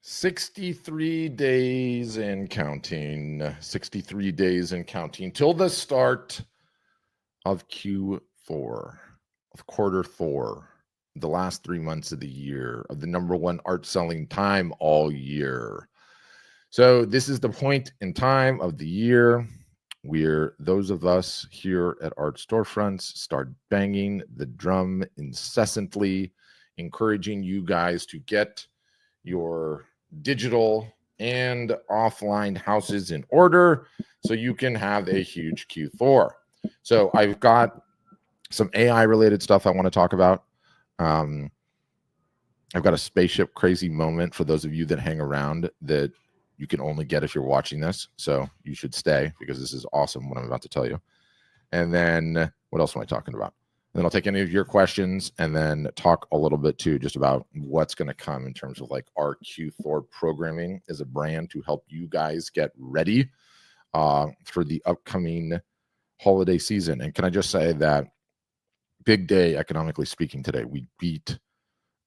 63 days and counting. 63 days and counting till the start of Q4, of quarter four, the last 3 months of the year, of the number one art selling time all year. So, this is the point in time of the year where those of us here at Art Storefronts start banging the drum incessantly, encouraging you guys to get your digital and offline houses in order so you can have a huge Q4. So I've got some AI related stuff I want to talk about. I've got a spaceship crazy moment for those of you that hang around that you can only get if you're watching this. So you should stay because this is awesome what I'm about to tell you. And then what else am I talking about? And then I'll take any of your questions and then talk a little bit too, just about what's going to come in terms of like our Q4 programming as a brand to help you guys get ready for the upcoming holiday season. And can I just say that big day economically speaking today, we beat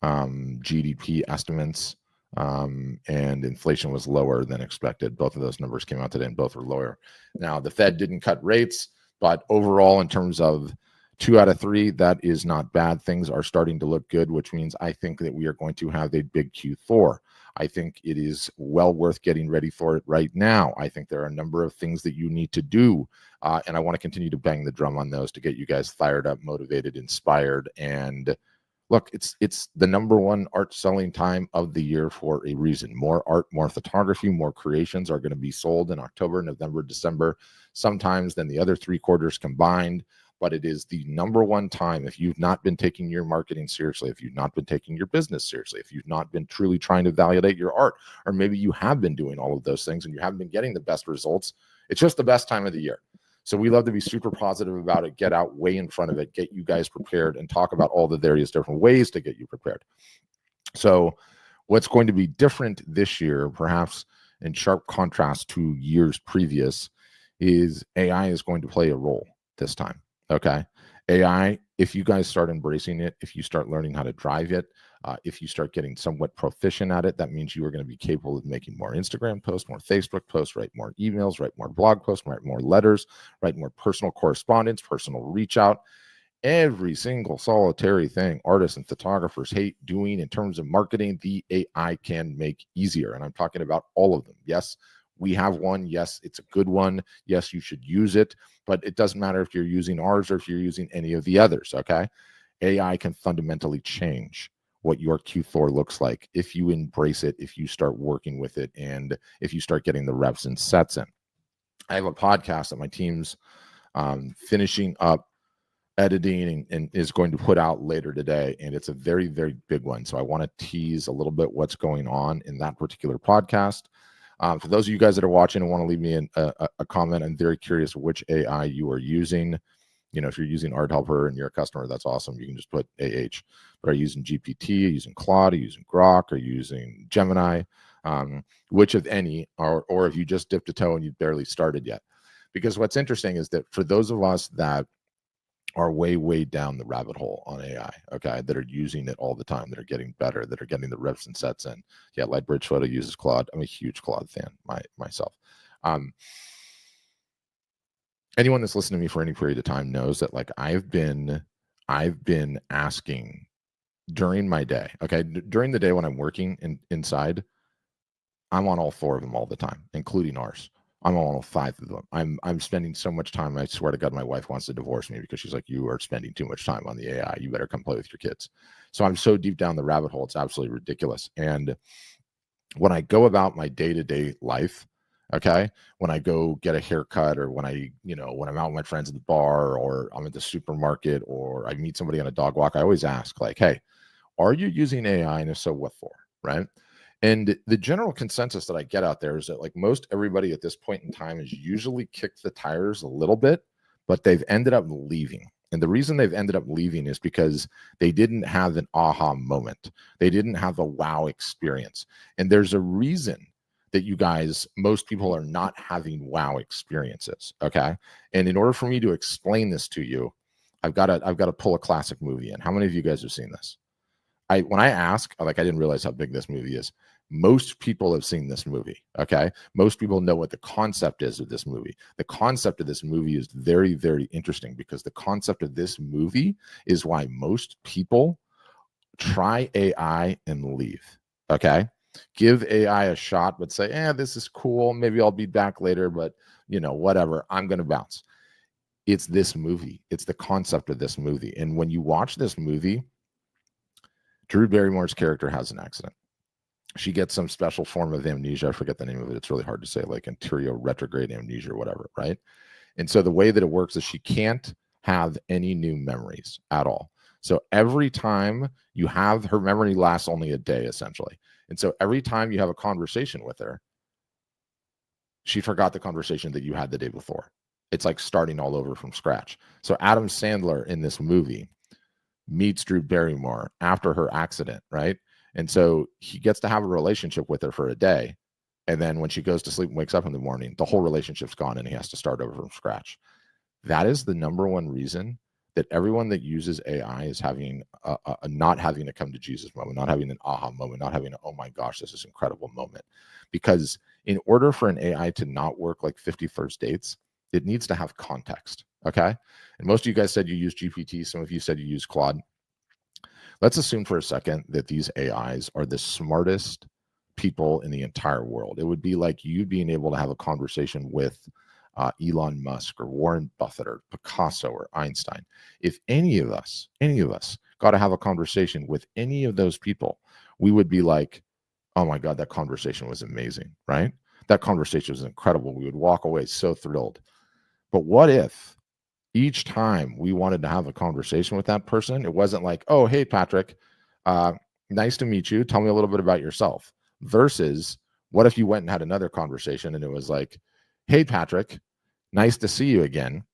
GDP estimates and inflation was lower than expected. Both of those numbers came out today and both were lower. Now, the Fed didn't cut rates, but overall, in terms of 2 out of 3, that is not bad. Things are starting to look good, which means I think that we are going to have a big Q4. I think it is well worth getting ready for it right now. I think there are a number of things that you need to do, and I want to continue to bang the drum on those to get you guys fired up, motivated, inspired, and look, it's the number one art selling time of the year for a reason. More art, more photography, more creations are going to be sold in October, November, December, sometimes than the other 3 quarters combined. But it is the number one time. If you've not been taking your marketing seriously, if you've not been taking your business seriously, if you've not been truly trying to validate your art, or maybe you have been doing all of those things and you haven't been getting the best results, it's just the best time of the year. So we love to be super positive about it, get out way in front of it, get you guys prepared, and talk about all the various different ways to get you prepared. So what's going to be different this year, perhaps in sharp contrast to years previous, is AI is going to play a role this time. Okay. AI, if you guys start embracing it, if you start learning how to drive it, if you start getting somewhat proficient at it, that means you are going to be capable of making more Instagram posts, more Facebook posts, write more emails, write more blog posts, write more letters, write more personal correspondence, personal reach out. Every single solitary thing artists and photographers hate doing in terms of marketing, the AI can make easier. And I'm talking about all of them. Yes, we have one. Yes, it's a good one. Yes, you should use it, but it doesn't matter if you're using ours or if you're using any of the others. Okay. AI can fundamentally change what your Q4 looks like if you embrace it, if you start working with it, and if you start getting the reps and sets in. I have a podcast that my team's finishing up editing and is going to put out later today, and it's a very, very big one. So I want to tease a little bit what's going on in that particular podcast. For those of you guys that are watching and want to leave me a comment, I'm very curious which AI you are using. You know, if you're using Art Helper and you're a customer, that's awesome. You can just put AH. But are you using GPT? Are you using Claude? Are you using Grok? Are you using Gemini? Which of any, or if you just dipped a toe and you've barely started yet? Because what's interesting is that for those of us that are way, way down the rabbit hole on AI, okay, that are using it all the time, that are getting better, that are getting the reps and sets in. Yeah, Lightbridge Photo uses Claude. I'm a huge Claude fan myself. Anyone that's listened to me for any period of time knows that like I've been asking during my day, okay, during the day when I'm working inside, I'm on all 4 of them all the time, including ours. I'm on all 5 of them. I'm spending so much time. I swear to God, my wife wants to divorce me because she's like, you are spending too much time on the AI. You better come play with your kids. So I'm so deep down the rabbit hole. It's absolutely ridiculous. And when I go about my day-to-day life, okay, when I go get a haircut or when when I'm out with my friends at the bar or I'm at the supermarket or I meet somebody on a dog walk, I always ask like, hey, are you using AI? And if so, what for? Right. And the general consensus that I get out there is that like most everybody at this point in time has usually kicked the tires a little bit, but they've ended up leaving. And the reason they've ended up leaving is because they didn't have an aha moment. They didn't have a wow experience. And there's a reason that you guys, most people are not having wow experiences. Okay. And in order for me to explain this to you, I've got to pull a classic movie in. How many of you guys have seen this? when I ask, like, I didn't realize how big this movie is. Most people have seen this movie. Okay. Most people know what the concept is of this movie. The concept of this movie is very, very interesting because the concept of this movie is why most people try AI and leave. Okay. Give AI a shot, but say, this is cool. Maybe I'll be back later, but whatever. I'm going to bounce. It's this movie. It's the concept of this movie. And when you watch this movie, Drew Barrymore's character has an accident. She gets some special form of amnesia. I forget the name of it. It's really hard to say, like anterior retrograde amnesia or whatever, right? And so the way that it works is she can't have any new memories at all. So every time you have, her memory lasts only a day, essentially. And so every time you have a conversation with her, she forgot the conversation that you had the day before. It's like starting all over from scratch. So Adam Sandler in this movie meets Drew Barrymore after her accident, right? And so he gets to have a relationship with her for a day. And then when she goes to sleep and wakes up in the morning, the whole relationship's gone and he has to start over from scratch. That is the number one reason that everyone that uses AI is having a not having a come to Jesus moment, not having an aha moment, not having a, oh my gosh, this is incredible moment. Because in order for an AI to not work like 50 First Dates, it needs to have context. Okay. And most of you guys said you use GPT. Some of you said you use Claude. Let's assume for a second that these AIs are the smartest people in the entire world. It would be like you being able to have a conversation with Elon Musk or Warren Buffett or Picasso or Einstein. If any of us got to have a conversation with any of those people, we would be like, oh my God, that conversation was amazing, right? That conversation was incredible. We would walk away so thrilled. But what if each time we wanted to have a conversation with that person, it wasn't like, oh, hey, Patrick, nice to meet you. Tell me a little bit about yourself. Versus, what if you went and had another conversation and it was like, hey, Patrick, nice to see you again.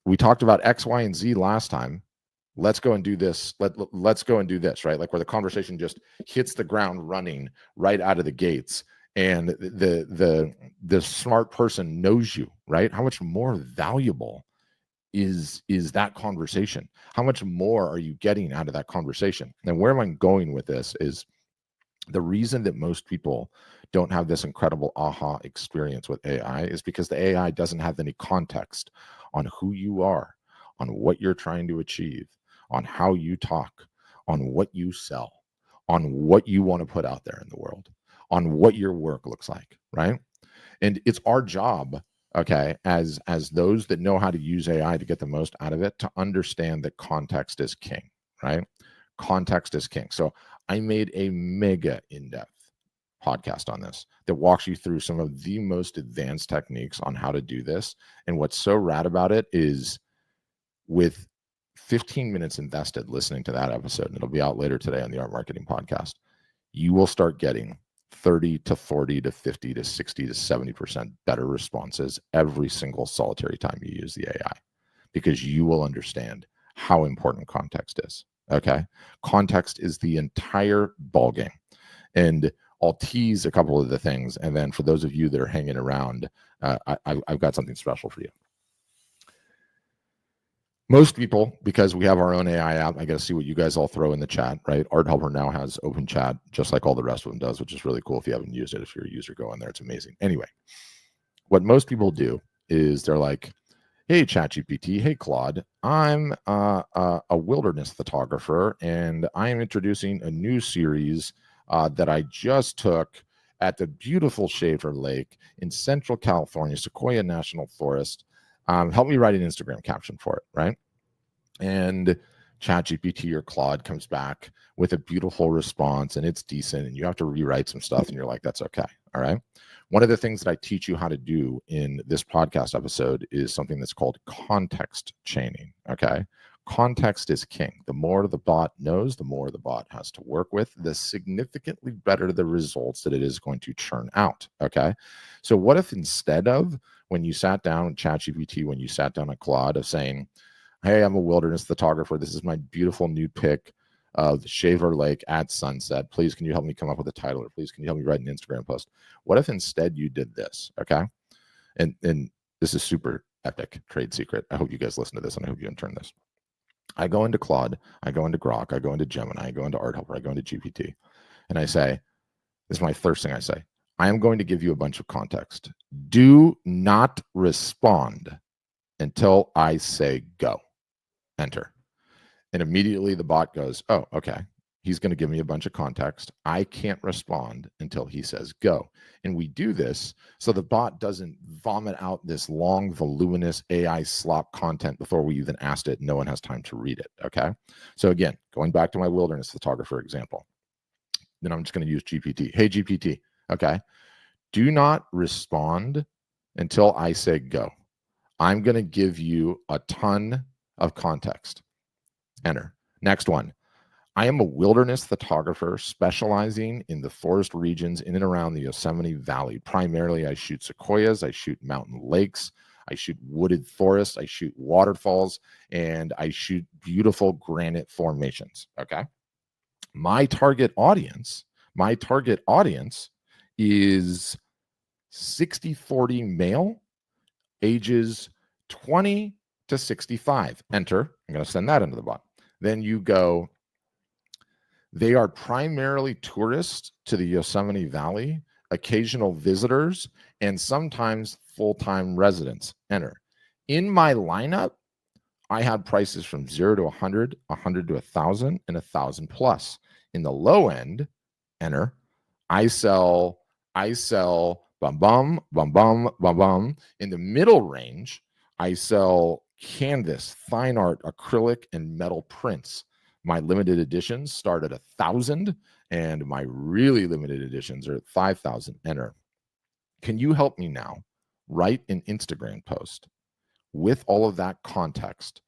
We talked about X, Y, and Z last time. Let's go and do this. Let's go and do this, right? Like where the conversation just hits the ground running right out of the gates. And the smart person knows you, right? How much more valuable is that conversation? How much more are you getting out of that conversation? And where am I going with this is the reason that most people don't have this incredible aha experience with AI is because the AI doesn't have any context on who you are, on what you're trying to achieve, on how you talk, on what you sell, on what you want to put out there in the world, on what your work looks like, right? And it's our job, okay, as those that know how to use AI to get the most out of it, to understand that context is king, right? Context is king. So I made a mega in-depth podcast on this that walks you through some of the most advanced techniques on how to do this. And what's so rad about it is with 15 minutes invested listening to that episode, and it'll be out later today on the Art Marketing Podcast, you will start getting 30 to 40 to 50 to 60 to 70% better responses every single solitary time you use the AI, because you will understand how important context is. Okay. Context is the entire ballgame. And I'll tease a couple of the things. And then for those of you that are hanging around, I've got something special for you. Most people, because we have our own AI app, I got to see what you guys all throw in the chat, right? Art Helper now has open chat, just like all the rest of them does, which is really cool. If you haven't used it, if you're a user, go in there. It's amazing. Anyway, what most people do is they're like, hey, ChatGPT, hey, Claude, I'm a wilderness photographer, and I am introducing a new series that I just took at the beautiful Shaver Lake in Central California, Sequoia National Forest. Help me write an Instagram caption for it, right? And ChatGPT or Claude comes back with a beautiful response, and it's decent, and you have to rewrite some stuff, and you're like, that's okay, all right? One of the things that I teach you how to do in this podcast episode is something that's called context chaining, okay? Context is king. The more the bot knows, the more the bot has to work with, the significantly better the results that it is going to churn out, okay? So what if instead of, when you sat down with ChatGPT, when you sat down at Claude, of saying, hey, I'm a wilderness photographer, this is my beautiful new pic of the Shaver Lake at sunset. Please, can you help me come up with a title? Or please, can you help me write an Instagram post? What if instead you did this, okay? And this is super epic trade secret. I hope you guys listen to this, and I hope you intern this. I go into Claude, I go into Grok, I go into Gemini, I go into Art Helper, I go into GPT, and I say, this is my first thing I say. I am going to give you a bunch of context. Do not respond until I say go. Enter. And immediately the bot goes, oh, okay. He's going to give me a bunch of context. I can't respond until he says go. And we do this so the bot doesn't vomit out this long, voluminous AI slop content before we even asked it. No one has time to read it. Okay. So again, going back to my wilderness photographer example, then I'm just going to use GPT. Hey, GPT. Okay. Do not respond until I say go. I'm going to give you a ton of context. Enter. Next one. I am a wilderness photographer specializing in the forest regions in and around the Yosemite Valley. Primarily, I shoot sequoias, I shoot mountain lakes, I shoot wooded forests, I shoot waterfalls, and I shoot beautiful granite formations. Okay. My target audience is 60-40 male, ages 20 to 65. Enter. I'm going to send that into the bot. Then you go, they are primarily tourists to the Yosemite Valley, occasional visitors, and sometimes full-time residents. Enter. In my lineup, I had prices from 0 to 100, 100 to 1,000, and 1,000 plus. In the low end, enter, I sell bum bum, bum bum, bum bum. In the middle range, I sell canvas, fine art, acrylic, and metal prints. My limited editions start at 1,000, and my really limited editions are at 5,000. Enter. Can you help me now write an Instagram post with all of that context,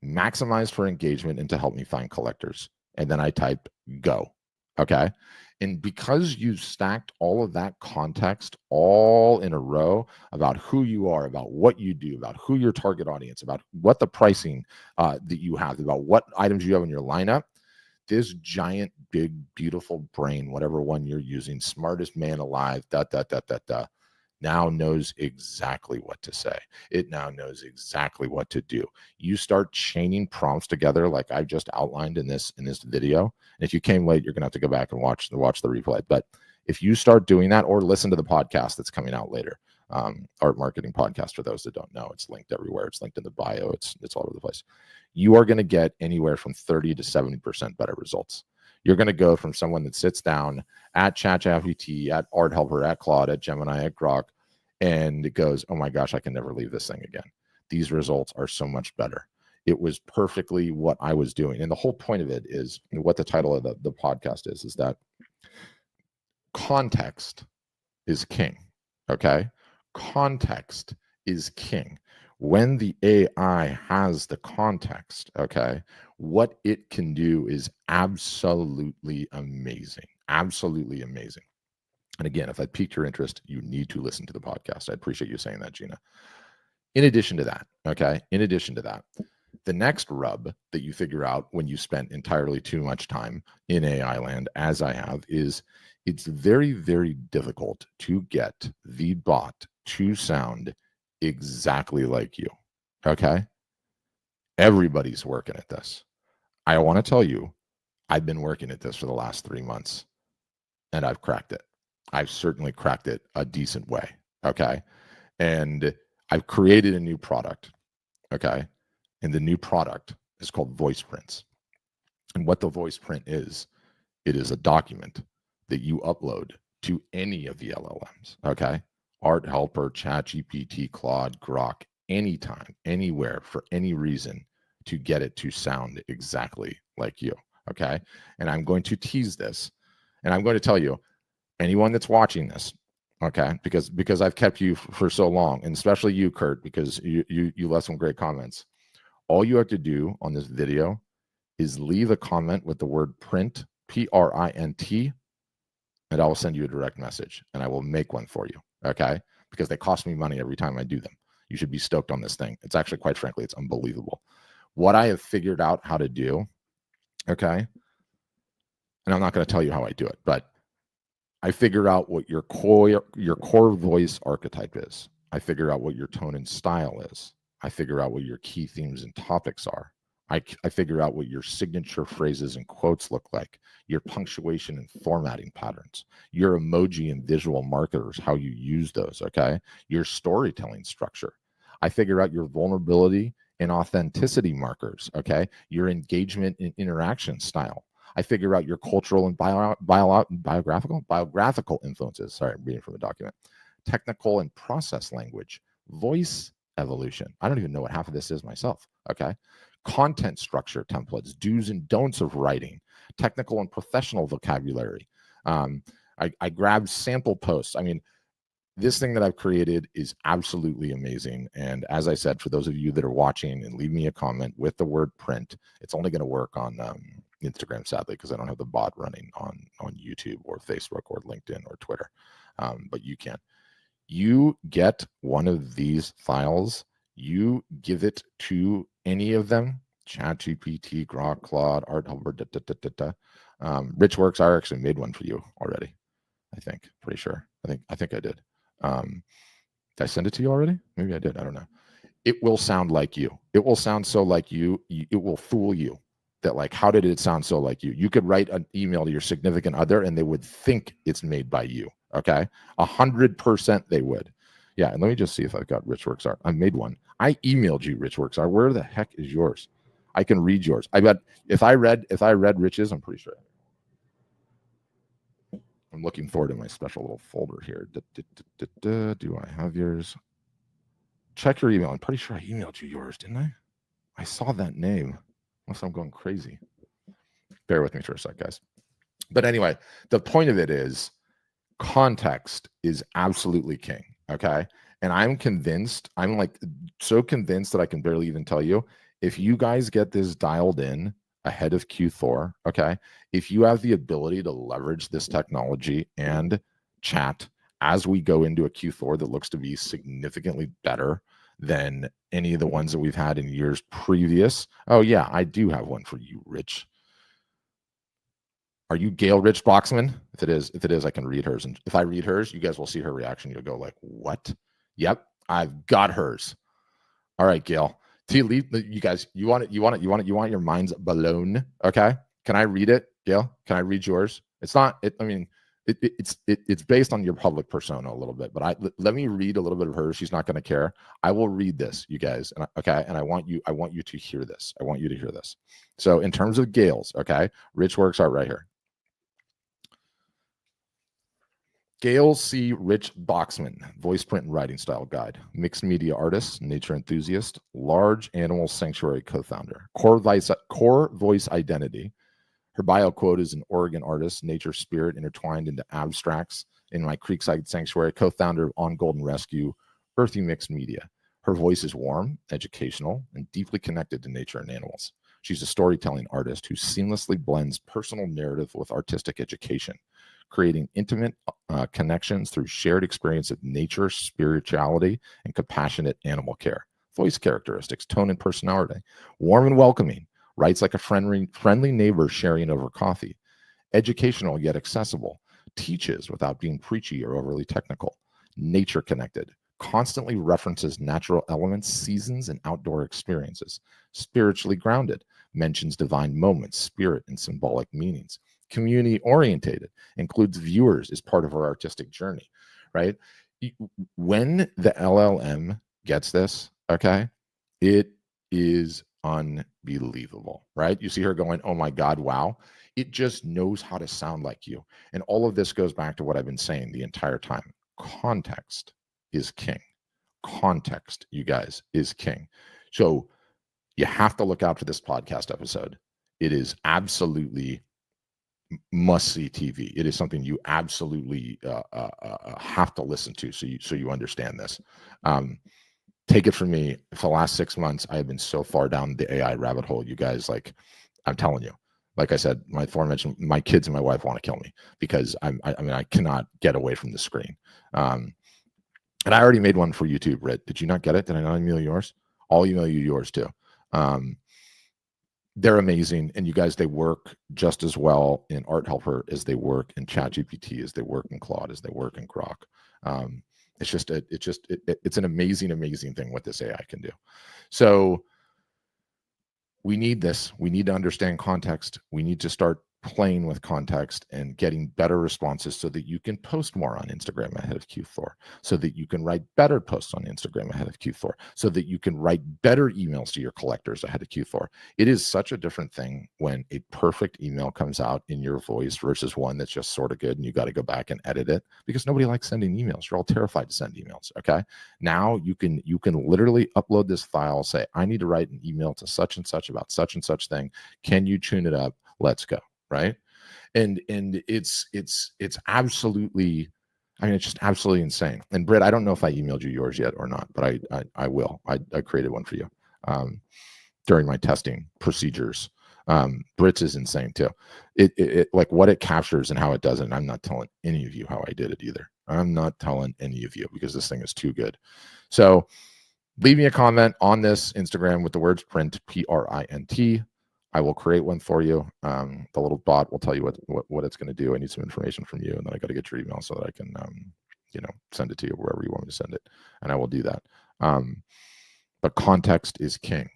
maximized for engagement, and to help me find collectors? And then I type go. Okay. And because you stacked all of that context all in a row about who you are, about what you do, about who your target audience, about what the pricing that you have, about what items you have in your lineup, this giant, big, beautiful brain, whatever one you're using, smartest man alive, now knows exactly what to say. It now knows exactly what to do. You start chaining prompts together like I just outlined in this video. And if you came late, you're gonna have to go back and watch the replay. But if you start doing that, or listen to the podcast that's coming out later, Art Marketing Podcast, for those that don't know, it's linked everywhere. It's linked in the bio. It's all over the place. You are gonna get anywhere from 30 to 70% better results. You're going to go from someone that sits down at ChatGPT, at Art Helper, at Claude, at Gemini, at Grok, and it goes, oh my gosh, I can never leave this thing again. These results are so much better. It was perfectly what I was doing. And the whole point of it is, what the title of the podcast is that context is king. Okay. Context is king. When the AI has the context, okay, what it can do is absolutely amazing. Absolutely amazing. And again, if I piqued your interest, you need to listen to the podcast. I appreciate you saying that, Gina. In addition to that, okay, the next rub that you figure out when you spent entirely too much time in AI land, as I have, is it's very, very difficult to get the bot to sound exactly like you. Okay. Everybody's working at this. I want to tell you, I've been working at this for the last 3 months, and I've cracked it. I've certainly cracked it a decent way. Okay. And I've created a new product. Okay. And the new product is called Voice Prints. And what the Voice Print is, it is a document that you upload to any of the LLMs. Okay. Art Helper, ChatGPT, Claude, Grok, anytime, anywhere, for any reason, to get it to sound exactly like you. Okay. And I'm going to tease this, and I'm going to tell you, anyone that's watching this, okay, because I've kept you for so long, and especially you, Kurt, because you left some great comments. All you have to do on this video is leave a comment with the word print, PRINT, and I will send you a direct message, and I will make one for you. Okay, because they cost me money every time I do them. You should be stoked on this thing. It's actually, quite frankly, it's unbelievable what I have figured out how to do. Okay, and I'm not going to tell you how I do it, but I figure out what your core voice archetype is. I figure out what your tone and style is. I figure out what your key themes and topics are. I figure out what your signature phrases and quotes look like, your punctuation and formatting patterns, your emoji and visual markers, how you use those, okay? Your storytelling structure. I figure out your vulnerability and authenticity markers, okay? Your engagement and interaction style. I figure out your cultural and biographical influences. Sorry, I'm reading from the document. Technical and process language, voice evolution. I don't even know what half of this is myself, okay? Content structure templates, do's and don'ts of writing, technical and professional vocabulary. I grabbed sample posts. I mean, this thing that I've created is absolutely amazing. And as I said, for those of you that are watching, and leave me a comment with the word print, it's only going to work on Instagram, sadly, because I don't have the bot running on YouTube or Facebook or LinkedIn or Twitter. But you can. You get one of these files, you give it to any of them, ChatGPT, Grok, Claude, Art Helper, RichWorks. I actually made one for you already. I think, pretty sure. I think I did. Did I send it to you already? Maybe I did. I don't know. It will sound like you. It will sound so like you. It will fool you that, like, how did it sound so like you? You could write an email to your significant other and they would think it's made by you. Okay. 100% they would. Yeah. And let me just see if I've got RichWorks Art. I made one. I emailed you RichWorks Art. Where the heck is yours? I can read yours. I bet if I read Rich's, I'm pretty sure. I'm looking forward to my special little folder here. Do I have yours? Check your email. I'm pretty sure I emailed you yours, didn't I? I saw that name. Unless I'm going crazy. Bear with me for a sec, guys. But anyway, the point of it is context is absolutely king, okay? And I'm convinced, I'm like so convinced that I can barely even tell you, if you guys get this dialed in ahead of Q4, okay? If you have the ability to leverage this technology and chat as we go into a Q4 that looks to be significantly better than any of the ones that we've had in years previous. Oh yeah, I do have one for you, Rich. Are you Gail Rich Boxman? If it is, I can read hers. And if I read hers, you guys will see her reaction. You'll go like, what? Yep, I've got hers. All right, Gail. You guys, you want your minds blown. Okay. Can I read it, Gail? Can I read yours? It's not, it's based on your public persona a little bit, but let me read a little bit of hers. She's not going to care. I will read this, you guys. Okay. And I want you to hear this. I want you to hear this. So in terms of Gail's, okay, RichWorks Art right here. Gail C. Rich Boxman, voice, print, and writing style guide, mixed media artist, nature enthusiast, large animal sanctuary co-founder, core voice identity. Her bio quote is an Oregon artist, nature spirit intertwined into abstracts in my Creekside Sanctuary, co-founder of On Golden Rescue, Earthy Mixed Media. Her voice is warm, educational, and deeply connected to nature and animals. She's a storytelling artist who seamlessly blends personal narrative with artistic education, creating intimate connections through shared experience of nature, spirituality, and compassionate animal care. Voice characteristics, tone, and personality. Warm and welcoming. Writes like a friendly neighbor sharing over coffee. Educational yet accessible. Teaches without being preachy or overly technical. Nature connected. Constantly references natural elements, seasons, and outdoor experiences. Spiritually grounded. Mentions divine moments, spirit, and symbolic meanings. Community orientated, includes viewers as part of her artistic journey, right? When the LLM gets this, okay, it is unbelievable, right? You see her going, oh my God, wow. It just knows how to sound like you. And all of this goes back to what I've been saying the entire time. Context is king. Context, you guys, is king. So you have to look out for this podcast episode. It is absolutely must-see TV. It is something you absolutely have to listen to so you understand this. Take it from me, for the last 6 months, I have been so far down the AI rabbit hole. You guys, like, I'm telling you, like I said, my aforementioned, my kids and my wife want to kill me because I cannot get away from the screen. And I already made one for YouTube, Rit. Did you not get it? Did I not email yours? I'll email you yours too. They're amazing. And you guys, they work just as well in Art Helper as they work in ChatGPT, as they work in Claude, as they work in Grok. It's an amazing thing what this AI can do. So we need this. We need to understand context. We need to start playing with context and getting better responses so that you can post more on Instagram ahead of Q4, so that you can write better posts on Instagram ahead of Q4, so that you can write better emails to your collectors ahead of Q4. It is such a different thing when a perfect email comes out in your voice versus one that's just sort of good and you got to go back and edit it, because nobody likes sending emails. You're all terrified to send emails. Okay. Now you can literally upload this file, say, I need to write an email to such and such about such and such thing. Can you tune it up? Let's go. Right. And it's absolutely, I mean, it's just absolutely insane. And Britt, I don't know if I emailed you yours yet or not, but I will. I created one for you during my testing procedures. Britt's is insane too. It like what it captures and how it does it. And I'm not telling any of you how I did it either. I'm not telling any of you because this thing is too good. So leave me a comment on this Instagram with the words print, PRINT. I will create one for you. The little bot will tell you what it's going to do. I need some information from you, and then I got to get your email so that I can, send it to you wherever you want me to send it, and I will do that. But context is king.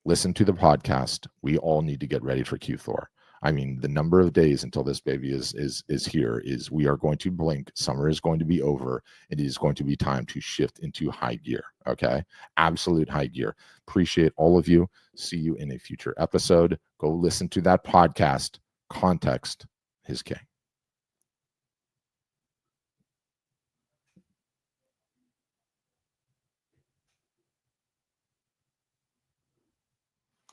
Listen to the podcast. We all need to get ready for Q4. I mean, the number of days until this baby is here is we are going to blink. Summer is going to be over. It is going to be time to shift into high gear. Okay. Absolute high gear. Appreciate all of you. See you in a future episode. Go listen to that podcast. Context is king.